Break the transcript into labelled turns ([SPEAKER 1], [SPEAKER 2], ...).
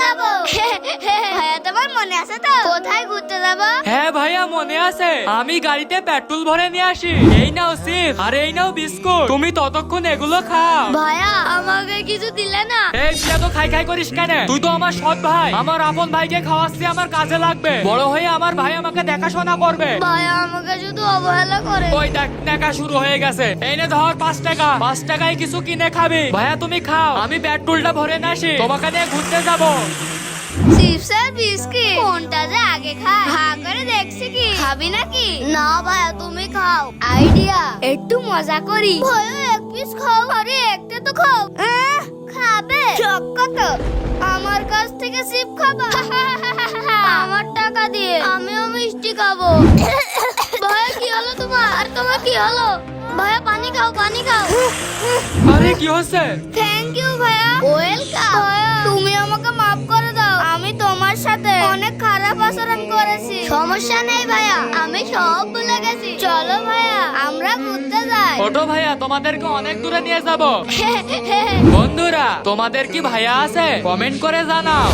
[SPEAKER 1] যাব। ভাইয়া তোমার মনে আছে তো কোথায় ঘুরতে যাব?
[SPEAKER 2] হ্যাঁ ভাইয়া মনে আছে, আমি গাড়িতে পেট্রোল ভরে নিয়ে আসি। এই নাও চিপস আর এই নাও বিস্কুট, তুমি ততক্ষণ এগুলো খাও।
[SPEAKER 1] ভাইয়া আমাকে কিছু দিলে না?
[SPEAKER 2] এই তুই তো খাই খাই করিস কেন? তুই তো আমার সৎ ভাই, আমার আপন ভাইকে খাওয়াচ্ছি, আমার কাজে লাগবে। বড় হয়ে আমার ভাই আমাকে দেখাশোনা করবে।
[SPEAKER 1] ভাইয়া আমাকে শুধু অবহেলা করে।
[SPEAKER 2] ওই দেখ নেকা শুরু হয়ে গেছে। এই নে ধর 5 টাকা, 5 টাকায় কিছু কিনে খাবি। ভাইয়া তুমি খাও, আমি পেট্রোলটা ভরে না আসি, তোমাকে নিয়ে ঘুরতে যাবো।
[SPEAKER 1] চিপস আর বিস্কিট কোনটা যে আগে খাই? হা করে দেখছি কি খাবি নাকি? না ভাইয়া তুমি খাও। আইডিয়া, একটু মজা করি। ভাইয়া এক পিস খাও। আরে একটা তো খাও। খাবে চক্কত আমার কাছ থেকে চিপ খাবা? আমার টাকা দিয়ে আমিও মিষ্টি খাবো। ভাইয়া কি হলো তোমার? আর তোমার কি হলো? ভাইয়া পানি খাও, পানি খাও।
[SPEAKER 2] আরে কি হচ্ছে?
[SPEAKER 1] থ্যাংক ইউ ভাইয়া। ওয়েলকাম। ভাইয়া তুমি আমাকে মাফ করে দাও, আমি তোমার সাথে অনেক খারাপ আচরণ করেছি। সমস্যা নেই ভাইয়া, আমি সব ভুলে গেছি। চলো ভাইয়া আমরা ঘুরতে যাই।
[SPEAKER 2] ওটো ভাইয়া, তোমাদেরকে অনেক দূরে নিয়ে যাব। বন্ধুরা, তোমাদের কি ভাইয়া আছে? কমেন্ট করে জানাও।